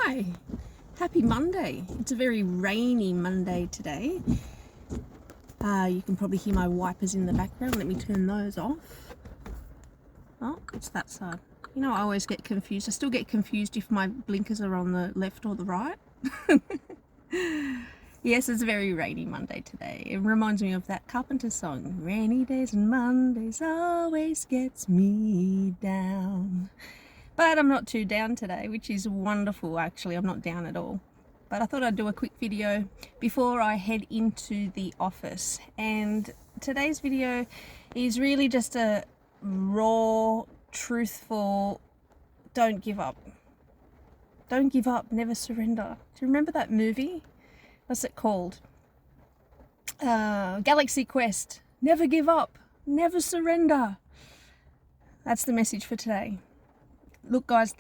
Hi, happy Monday. It's a very rainy Monday today. You can probably hear my wipers in the background. Let me turn those off. Oh, it's that side. You know, I always get confused. I still get confused if my blinkers are on the left or the right. Yes, it's a very rainy Monday today. It reminds me of that Carpenter song, Rainy Days and Mondays always gets me down. But I'm not too down today, which is wonderful. Actually, I'm not down at all. But I thought I'd do a quick video before I head into the office. And today's video is really just a raw, truthful, don't give up. Don't give up, never surrender. Do you remember that movie? What's it called? Galaxy Quest. Never give up, never surrender. That's the message for today. Look, guys,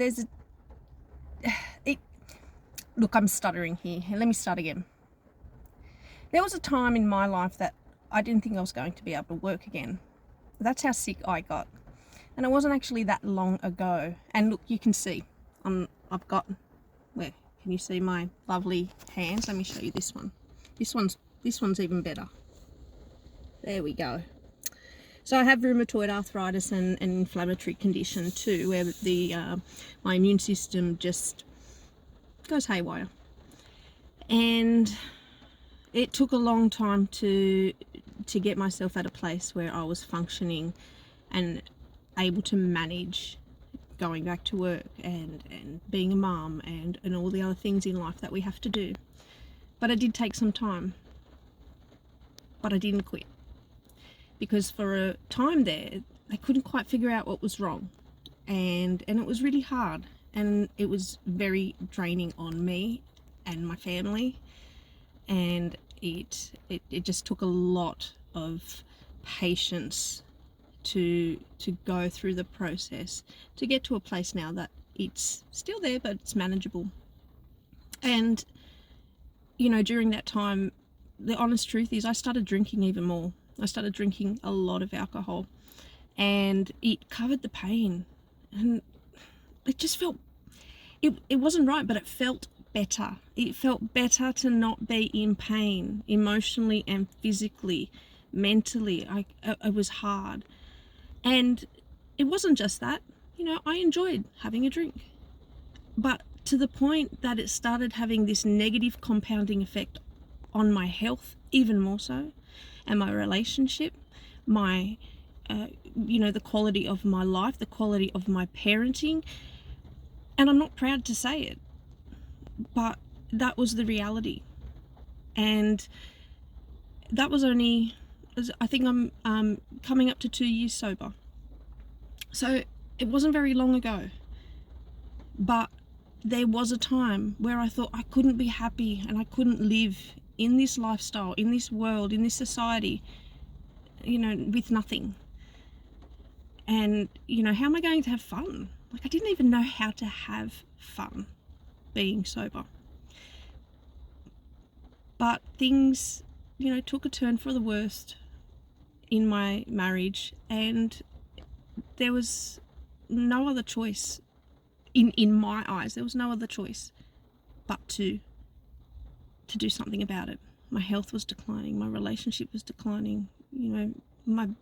look, I'm stuttering here. Let me start again. There was a time in my life that I didn't think I was going to be able to work again. That's how sick I got. And it wasn't actually that long ago. And look, you can see, I've got, where can you see my lovely hands? Let me show you this one. This one's even better. There we go. So I have rheumatoid arthritis and an inflammatory condition too, where my immune system just goes haywire. And it took a long time to get myself at a place where I was functioning and able to manage going back to work and being a mum and all the other things in life that we have to do. But it did take some time. But I didn't quit. Because for a time there, they couldn't quite figure out what was wrong. And it was really hard. And it was very draining on me and my family. And it just took a lot of patience to go through the process to get to a place now that it's still there, but it's manageable. And, you know, during that time, the honest truth is I started drinking even more. I started drinking a lot of alcohol, and it covered the pain, and it just felt, it wasn't right, but it felt better. It felt better to not be in pain emotionally and physically, mentally. It was hard. And it wasn't just that, you know, I enjoyed having a drink, but to the point that it started having this negative compounding effect on my health, even more so, and my relationship, my, you know, the quality of my life, the quality of my parenting. And I'm not proud to say it, but that was the reality. And that was only, I think I'm coming up to 2 years sober. So it wasn't very long ago, but there was a time where I thought I couldn't be happy and I couldn't live in this lifestyle, in this world, in this society, you know, with nothing. And, you know, how am I going to have fun? Like, I didn't even know how to have fun being sober. But things, you know, took a turn for the worst in my marriage, and there was no other choice in my eyes. There was no other choice but to do something about it. My health was declining, my relationship was declining, you know,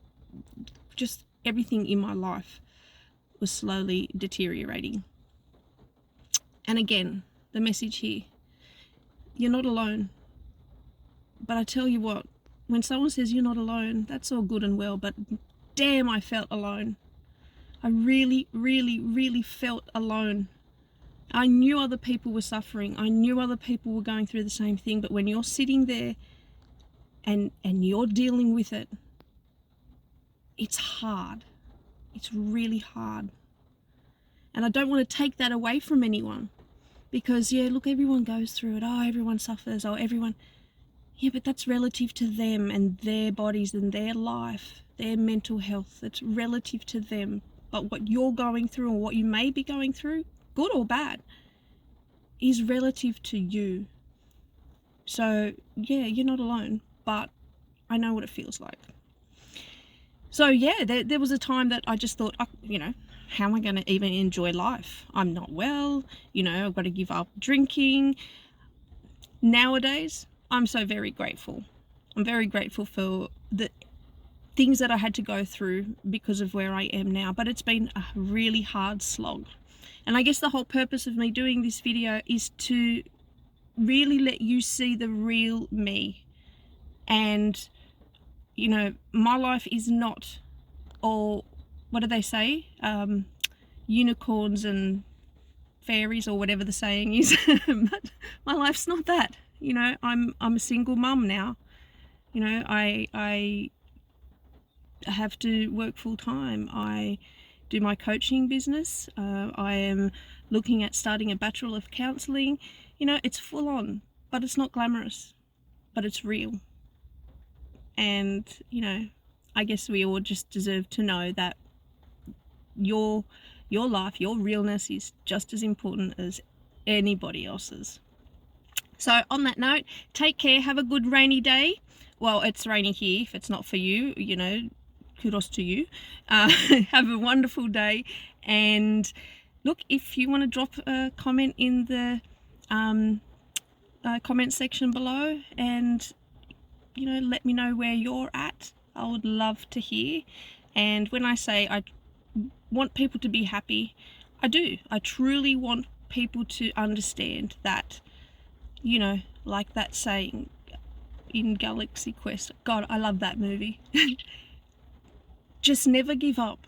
just everything in my life was slowly deteriorating. And again, the message here, you're not alone. But I tell you what, when someone says you're not alone, that's all good and well, but damn, I felt alone. I really, really, really felt alone. I knew other people were suffering. I knew other people were going through the same thing. But when you're sitting there and you're dealing with it, it's hard. It's really hard. And I don't want to take that away from anyone. Because, yeah, look, everyone goes through it. Oh, everyone suffers. Oh, everyone. Yeah, but that's relative to them and their bodies and their life, their mental health. It's relative to them. But what you're going through and what you may be going through, good or bad, is relative to you. So yeah, you're not alone, but I know what it feels like. So yeah, there was a time that I just thought, you know, how am I going to even enjoy life? I'm not well, you know, I've got to give up drinking. Nowadays, I'm so very grateful. I'm very grateful for the things that I had to go through because of where I am now, but it's been a really hard slog. And I guess the whole purpose of me doing this video is to really let you see the real me. And, you know, my life is not all, what do they say? Unicorns and fairies, or whatever the saying is. But my life's not that. You know, I'm a single mum now. You know, I have to work full time. I do my coaching business. I am looking at starting a Bachelor of Counselling. You know, it's full on, but it's not glamorous, but it's real. And, you know, I guess we all just deserve to know that your life, your realness is just as important as anybody else's. So on that note, take care, have a good rainy day. Well, it's rainy here. If it's not for you, you know, kudos to you. Have a wonderful day. And look, if you want to drop a comment in the comment section below, and, you know, let me know where you're at. I would love to hear. And when I say I want people to be happy, I do. I truly want people to understand that, you know, like that saying in Galaxy Quest. God, I love that movie. Just never give up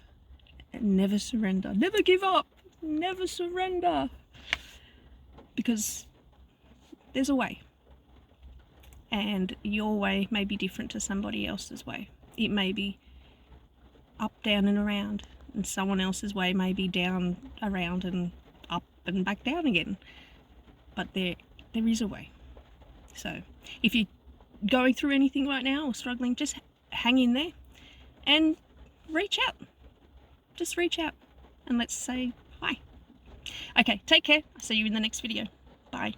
and never surrender. Never give up, never surrender. Because there's a way. And your way may be different to somebody else's way. It may be up, down and around. And someone else's way may be down, around and up and back down again. But there is a way. So if you're going through anything right now or struggling, just hang in there and reach out. Just reach out and let's say hi. Okay, take care. I'll see you in the next video. Bye.